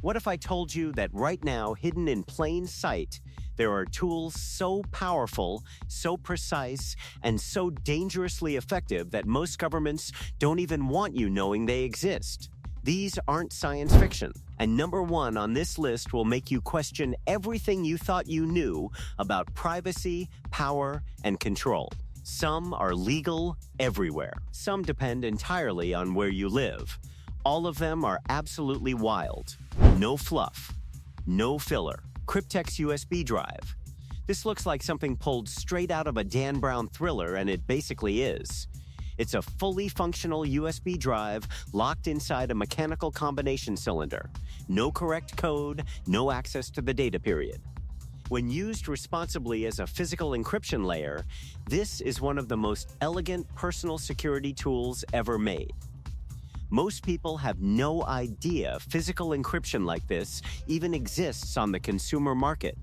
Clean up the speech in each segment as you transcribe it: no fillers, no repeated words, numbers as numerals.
What if I told you that right now, hidden in plain sight, there are tools so powerful, so precise, and so dangerously effective that most governments don't even want you knowing they exist? These aren't science fiction, and number one on this list will make you question everything you thought you knew about privacy, power, and control. Some are legal everywhere. Some depend entirely on where you live. All of them are absolutely wild. No fluff. No filler. Cryptex USB drive. This looks like something pulled straight out of a Dan Brown thriller, and it basically is. It's a fully functional USB drive locked inside a mechanical combination cylinder. No correct code, no access to the data period. When used responsibly as a physical encryption layer, this is one of the most elegant personal security tools ever made. Most people have no idea physical encryption like this even exists on the consumer market.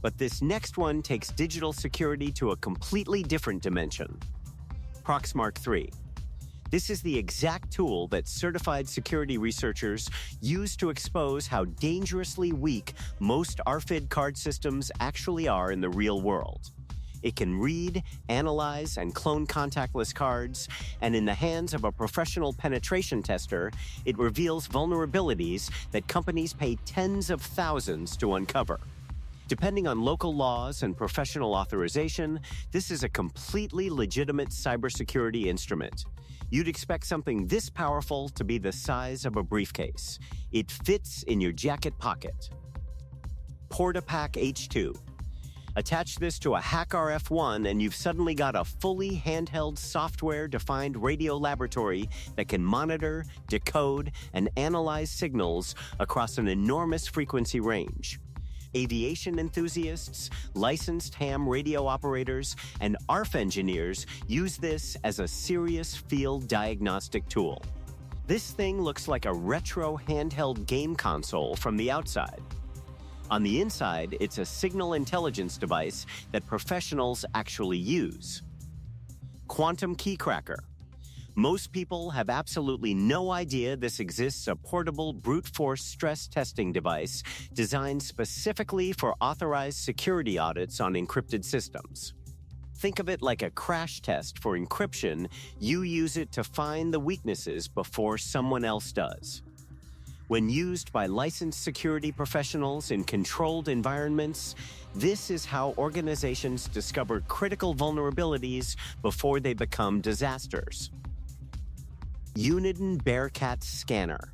But this next one takes digital security to a completely different dimension. Proxmark 3. This is the exact tool that certified security researchers use to expose how dangerously weak most RFID card systems actually are in the real world. It can read, analyze, and clone contactless cards, and in the hands of a professional penetration tester, it reveals vulnerabilities that companies pay tens of thousands to uncover. Depending on local laws and professional authorization, this is a completely legitimate cybersecurity instrument. You'd expect something this powerful to be the size of a briefcase. It fits in your jacket pocket. Portapack H2. Attach this to a HackRF1 and you've suddenly got a fully handheld software-defined radio laboratory that can monitor, decode, and analyze signals across an enormous frequency range. Aviation enthusiasts, licensed ham radio operators, and ARF engineers use this as a serious field diagnostic tool. This thing looks like a retro handheld game console from the outside. On the inside, it's a signal intelligence device that professionals actually use. Quantum Key Cracker. Most people have absolutely no idea this exists, a portable brute force stress testing device designed specifically for authorized security audits on encrypted systems. Think of it like a crash test for encryption. You use it to find the weaknesses before someone else does. When used by licensed security professionals in controlled environments, this is how organizations discover critical vulnerabilities before they become disasters. Uniden Bearcat Scanner.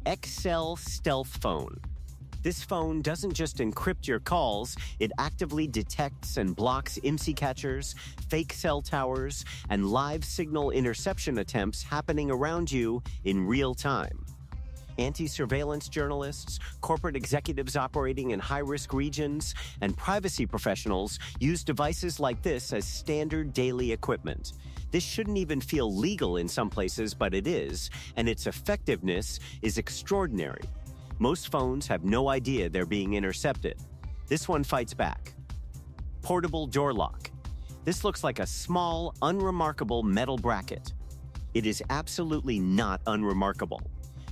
XL Stealth Phone. This phone doesn't just encrypt your calls, it actively detects and blocks IMSI catchers, fake cell towers, and live signal interception attempts happening around you in real time. Anti-surveillance journalists, corporate executives operating in high-risk regions, and privacy professionals use devices like this as standard daily equipment. This shouldn't even feel legal in some places, but it is, and its effectiveness is extraordinary. Most phones have no idea they're being intercepted. This one fights back. Portable door lock. This looks like a small, unremarkable metal bracket. It is absolutely not unremarkable.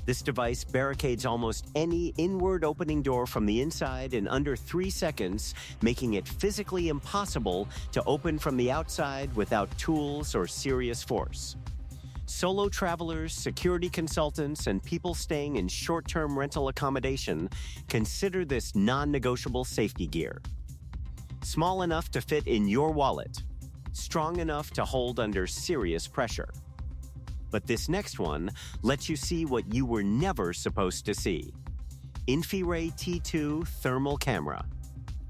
This device barricades almost any inward opening door from the inside in under 3 seconds, making it physically impossible to open from the outside without tools or serious force. Solo travelers, security consultants, and people staying in short-term rental accommodation consider this non-negotiable safety gear. Small enough to fit in your wallet, strong enough to hold under serious pressure. But this next one lets you see what you were never supposed to see. Infiray T2 thermal camera.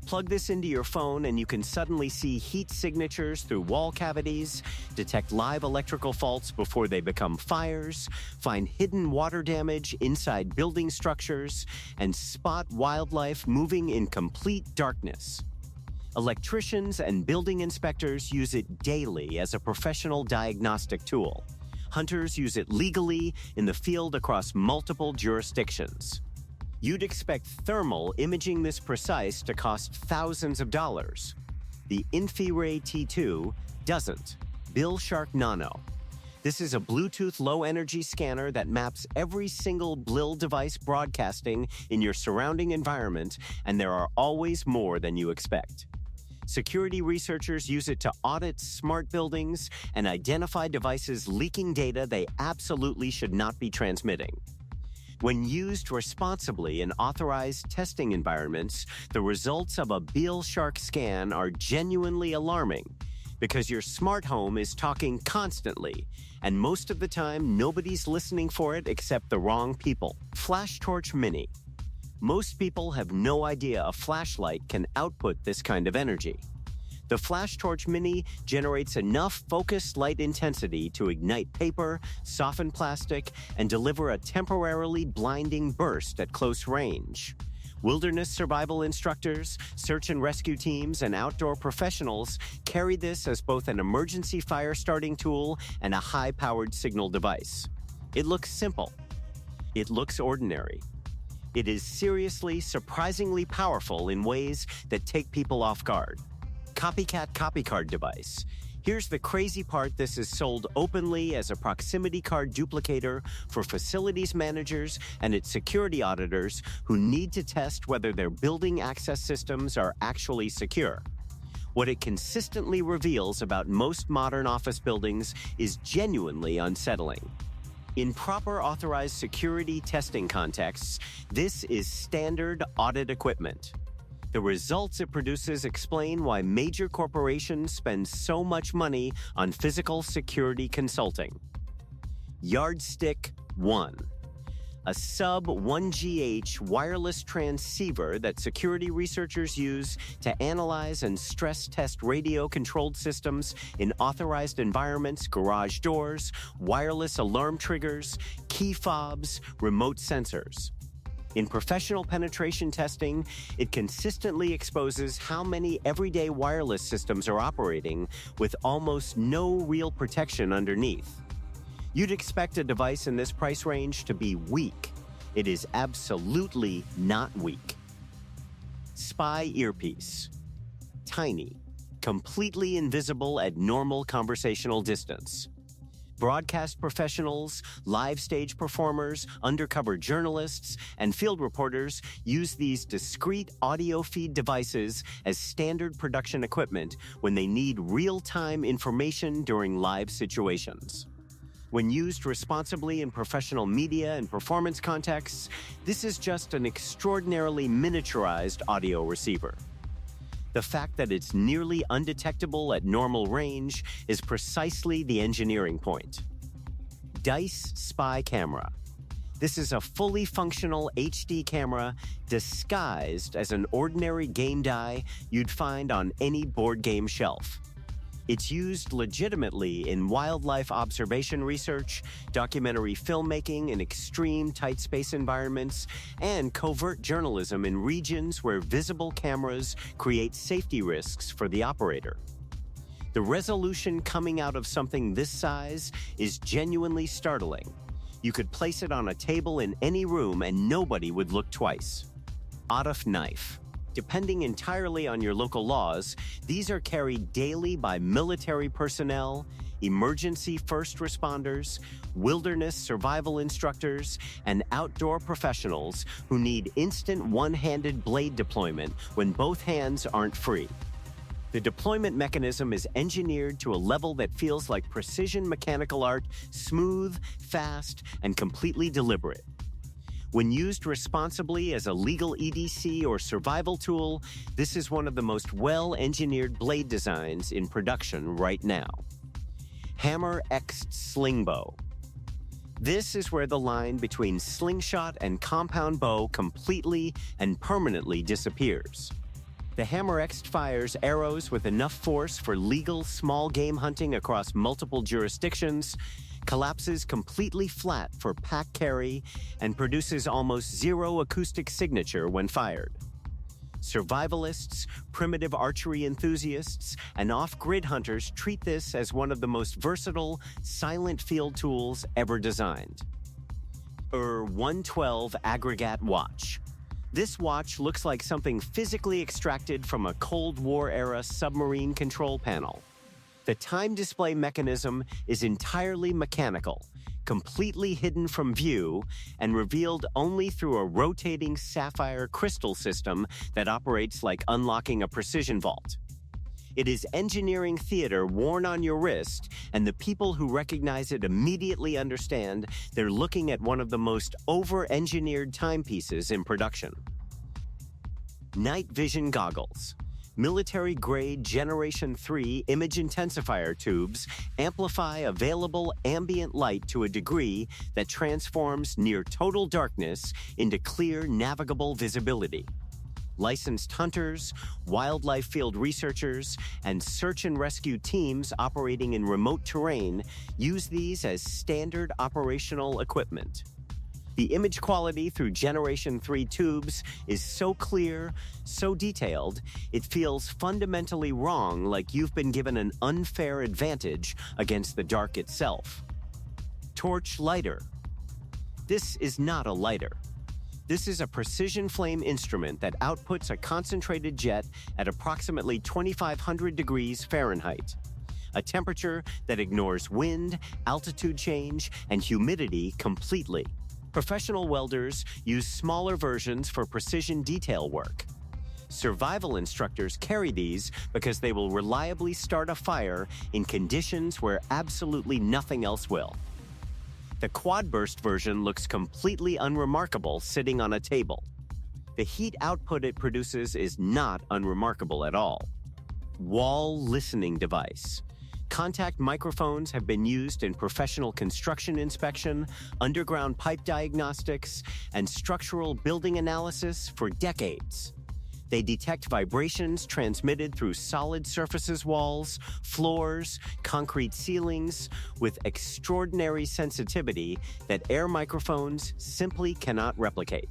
Plug this into your phone and you can suddenly see heat signatures through wall cavities, detect live electrical faults before they become fires, find hidden water damage inside building structures, and spot wildlife moving in complete darkness. Electricians and building inspectors use it daily as a professional diagnostic tool. Hunters use it legally in the field across multiple jurisdictions. You'd expect thermal imaging this precise to cost thousands of dollars. The Infiray T2 doesn't. BLEShark Nano. This is a Bluetooth low-energy scanner that maps every single BLE device broadcasting in your surrounding environment, and there are always more than you expect. Security researchers use it to audit smart buildings and identify devices leaking data they absolutely should not be transmitting. When used responsibly in authorized testing environments, the results of a BLEShark scan are genuinely alarming because your smart home is talking constantly, and most of the time nobody's listening for it except the wrong people. FlashTorch Mini. Most people have no idea a flashlight can output this kind of energy. The FlashTorch Mini generates enough focused light intensity to ignite paper, soften plastic, and deliver a temporarily blinding burst at close range. Wilderness survival instructors, search and rescue teams, and outdoor professionals carry this as both an emergency fire starting tool and a high-powered signal device. It looks simple. It looks ordinary. It is seriously, surprisingly powerful in ways that take people off guard. COPYCAT copy card device. Here's the crazy part: this is sold openly as a proximity card duplicator for facilities managers and its security auditors who need to test whether their building access systems are actually secure. What it consistently reveals about most modern office buildings is genuinely unsettling. In proper authorized security testing contexts, this is standard audit equipment. The results it produces explain why major corporations spend so much money on physical security consulting. Yardstick 1. A sub-1 GH wireless transceiver that security researchers use to analyze and stress test radio-controlled systems in authorized environments, garage doors, wireless alarm triggers, key fobs, remote sensors. In professional penetration testing, it consistently exposes how many everyday wireless systems are operating with almost no real protection underneath. You'd expect a device in this price range to be weak. It is absolutely not weak. Spy Earpiece. Tiny, completely invisible at normal conversational distance. Broadcast professionals, live stage performers, undercover journalists, and field reporters use these discrete audio feed devices as standard production equipment when they need real-time information during live situations. When used responsibly in professional media and performance contexts, this is just an extraordinarily miniaturized audio receiver. The fact that it's nearly undetectable at normal range is precisely the engineering point. Dice Spy Camera. This is a fully functional HD camera disguised as an ordinary game die you'd find on any board game shelf. It's used legitimately in wildlife observation research, documentary filmmaking in extreme tight space environments, and covert journalism in regions where visible cameras create safety risks for the operator. The resolution coming out of something this size is genuinely startling. You could place it on a table in any room and nobody would look twice. Otif knife. Depending entirely on your local laws, these are carried daily by military personnel, emergency first responders, wilderness survival instructors, and outdoor professionals who need instant one-handed blade deployment when both hands aren't free. The deployment mechanism is engineered to a level that feels like precision mechanical art, smooth, fast, and completely deliberate. When used responsibly as a legal EDC or survival tool, this is one of the most well-engineered blade designs in production right now. Hammer XT Slingbow. This is where the line between slingshot and compound bow completely and permanently disappears. The Hammer XT fires arrows with enough force for legal small game hunting across multiple jurisdictions, collapses completely flat for pack carry, and produces almost zero acoustic signature when fired. Survivalists, primitive archery enthusiasts, and off-grid hunters treat this as one of the most versatile, silent field tools ever designed. 112 Aggregat Watch. This watch looks like something physically extracted from a Cold War-era submarine control panel. The time display mechanism is entirely mechanical, completely hidden from view, and revealed only through a rotating sapphire crystal system that operates like unlocking a precision vault. It is engineering theater worn on your wrist, and the people who recognize it immediately understand they're looking at one of the most over-engineered timepieces in production. Night vision goggles. Military-grade Generation 3 image intensifier tubes amplify available ambient light to a degree that transforms near total darkness into clear, navigable visibility. Licensed hunters, wildlife field researchers, and search and rescue teams operating in remote terrain use these as standard operational equipment. The image quality through Generation 3 tubes is so clear, so detailed, it feels fundamentally wrong, like you've been given an unfair advantage against the dark itself. Torch lighter. This is not a lighter. This is a precision flame instrument that outputs a concentrated jet at approximately 2,500 degrees Fahrenheit, a temperature that ignores wind, altitude change, and humidity completely. Professional welders use smaller versions for precision detail work. Survival instructors carry these because they will reliably start a fire in conditions where absolutely nothing else will. The quad-burst version looks completely unremarkable sitting on a table. The heat output it produces is not unremarkable at all. Wall listening device. Contact microphones have been used in professional construction inspection, underground pipe diagnostics, and structural building analysis for decades. They detect vibrations transmitted through solid surfaces walls, floors, concrete ceilings, with extraordinary sensitivity that air microphones simply cannot replicate.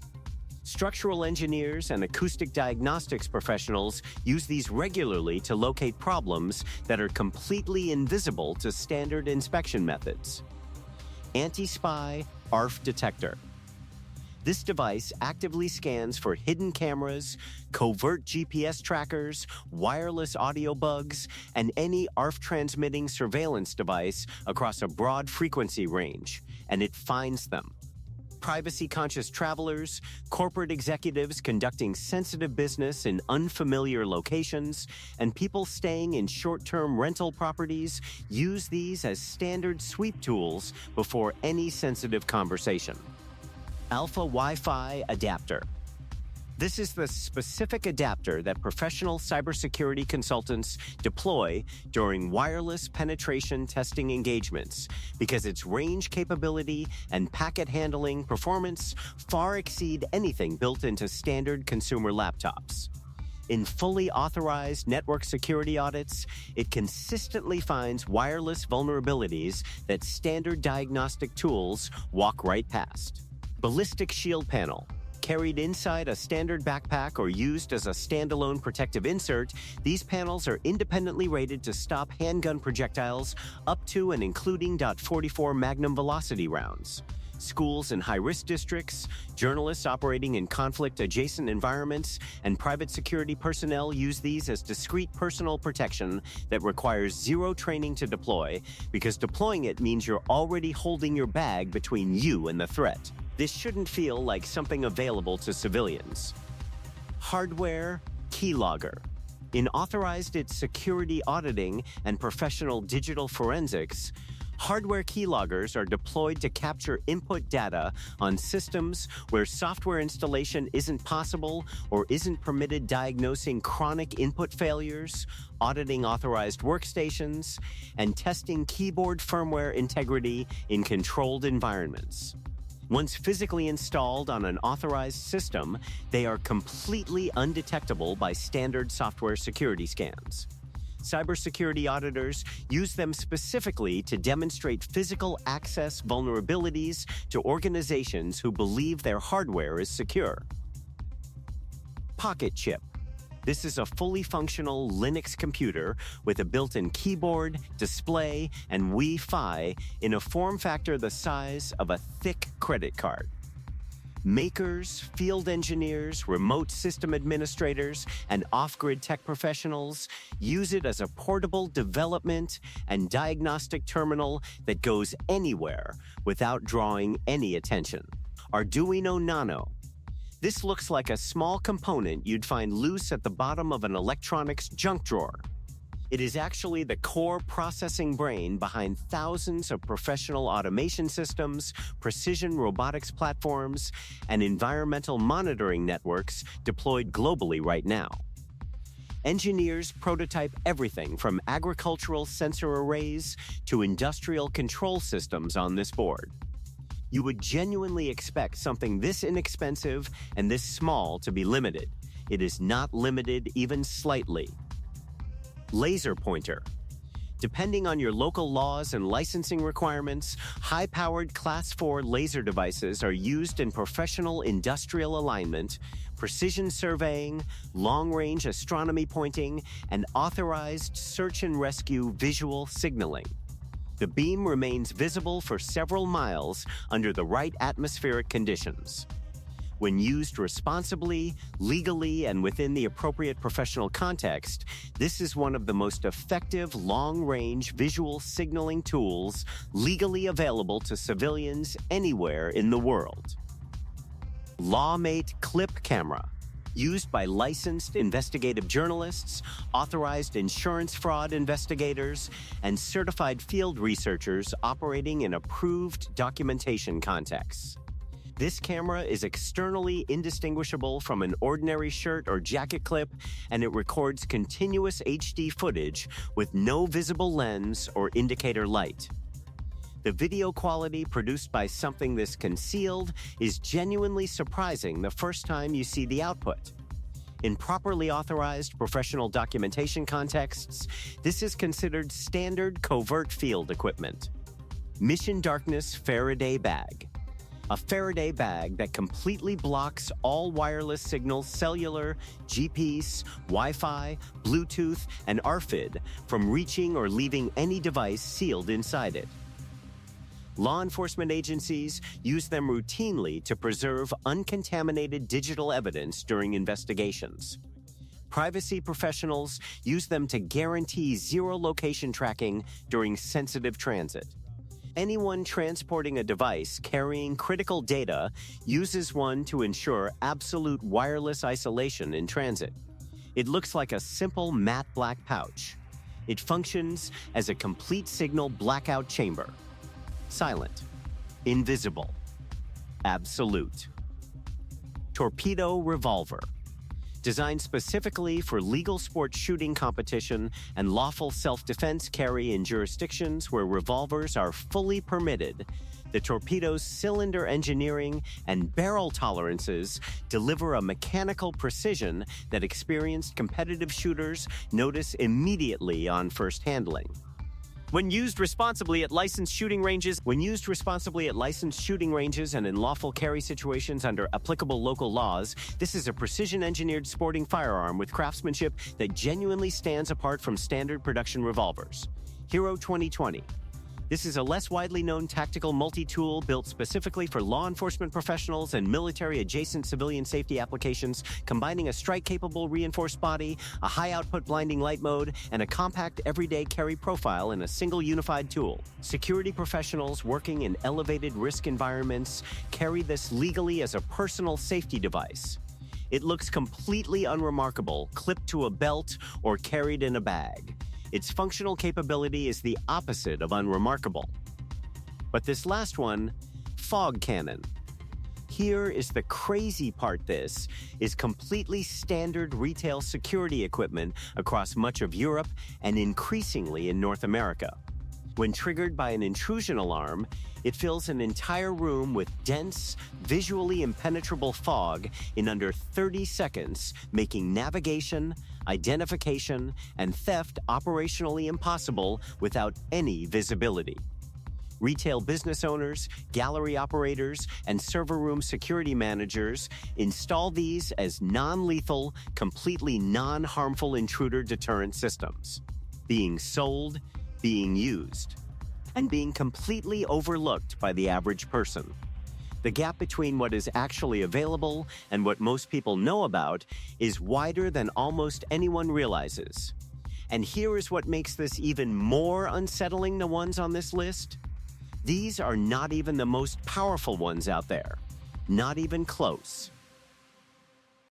Structural engineers and acoustic diagnostics professionals use these regularly to locate problems that are completely invisible to standard inspection methods. Anti-spy ARF detector. This device actively scans for hidden cameras, covert GPS trackers, wireless audio bugs, and any ARF-transmitting surveillance device across a broad frequency range, and it finds them. Privacy-conscious travelers, corporate executives conducting sensitive business in unfamiliar locations, and people staying in short-term rental properties use these as standard sweep tools before any sensitive conversation. Alpha Wi-Fi adapter. This is the specific adapter that professional cybersecurity consultants deploy during wireless penetration testing engagements because its range capability and packet handling performance far exceed anything built into standard consumer laptops. In fully authorized network security audits, it consistently finds wireless vulnerabilities that standard diagnostic tools walk right past. Ballistic shield panel. Carried inside a standard backpack or used as a standalone protective insert, these panels are independently rated to stop handgun projectiles up to and including .44 Magnum velocity rounds. Schools in high-risk districts, journalists operating in conflict-adjacent environments, and private security personnel use these as discrete personal protection that requires zero training to deploy, because deploying it means you're already holding your bag between you and the threat. This shouldn't feel like something available to civilians. Hardware Keylogger. In authorized its security auditing and professional digital forensics, hardware keyloggers are deployed to capture input data on systems where software installation isn't possible or isn't permitted, diagnosing chronic input failures, auditing authorized workstations, and testing keyboard firmware integrity in controlled environments. Once physically installed on an authorized system, they are completely undetectable by standard software security scans. Cybersecurity auditors use them specifically to demonstrate physical access vulnerabilities to organizations who believe their hardware is secure. Pocket chip. This is a fully functional Linux computer with a built-in keyboard, display, and Wi-Fi in a form factor the size of a thick credit card. Makers, field engineers, remote system administrators, and off-grid tech professionals use it as a portable development and diagnostic terminal that goes anywhere without drawing any attention. Arduino Nano. This looks like a small component you'd find loose at the bottom of an electronics junk drawer. It is actually the core processing brain behind thousands of professional automation systems, precision robotics platforms, and environmental monitoring networks deployed globally right now. Engineers prototype everything from agricultural sensor arrays to industrial control systems on this board. You would genuinely expect something this inexpensive and this small to be limited. It is not limited even slightly. Laser pointer. Depending on your local laws and licensing requirements, high-powered Class 4 laser devices are used in professional industrial alignment, precision surveying, long-range astronomy pointing, and authorized search and rescue visual signaling. The beam remains visible for several miles under the right atmospheric conditions. When used responsibly, legally, and within the appropriate professional context, this is one of the most effective long-range visual signaling tools legally available to civilians anywhere in the world. LawMate Clip Camera. Used by licensed investigative journalists, authorized insurance fraud investigators, and certified field researchers operating in approved documentation contexts. This camera is externally indistinguishable from an ordinary shirt or jacket clip, and it records continuous HD footage with no visible lens or indicator light. The video quality produced by something this concealed is genuinely surprising the first time you see the output. In properly authorized professional documentation contexts, this is considered standard covert field equipment. Mission Darkness Faraday Bag. A Faraday bag that completely blocks all wireless signals, cellular, GPS, Wi-Fi, Bluetooth, and RFID from reaching or leaving any device sealed inside it. Law enforcement agencies use them routinely to preserve uncontaminated digital evidence during investigations. Privacy professionals use them to guarantee zero location tracking during sensitive transit. Anyone transporting a device carrying critical data uses one to ensure absolute wireless isolation in transit. It looks like a simple matte black pouch. It functions as a complete signal blackout chamber. Silent, invisible, absolute. Torpedo Revolver. Designed specifically for legal sports shooting competition and lawful self-defense carry in jurisdictions where revolvers are fully permitted, the torpedo's cylinder engineering and barrel tolerances deliver a mechanical precision that experienced competitive shooters notice immediately on first handling. When used responsibly at licensed shooting ranges and in lawful carry situations under applicable local laws, this is a precision-engineered sporting firearm with craftsmanship that genuinely stands apart from standard production revolvers. Hero 2020. This is a less widely known tactical multi-tool built specifically for law enforcement professionals and military-adjacent civilian safety applications, combining a strike-capable reinforced body, a high-output blinding light mode, and a compact everyday carry profile in a single unified tool. Security professionals working in elevated risk environments carry this legally as a personal safety device. It looks completely unremarkable, clipped to a belt or carried in a bag. Its functional capability is the opposite of unremarkable. But this last one, fog cannon. Here is the crazy part. This is completely standard retail security equipment across much of Europe and increasingly in North America. When triggered by an intrusion alarm, it fills an entire room with dense, visually impenetrable fog in under 30 seconds, making navigation, identification, and theft operationally impossible without any visibility. Retail business owners, gallery operators, and server room security managers install these as non-lethal, completely non-harmful intruder deterrent systems, being sold, being used, and being completely overlooked by the average person. The gap between what is actually available and what most people know about is wider than almost anyone realizes. And here is what makes this even more unsettling, the ones on this list. These are not even the most powerful ones out there. Not even close.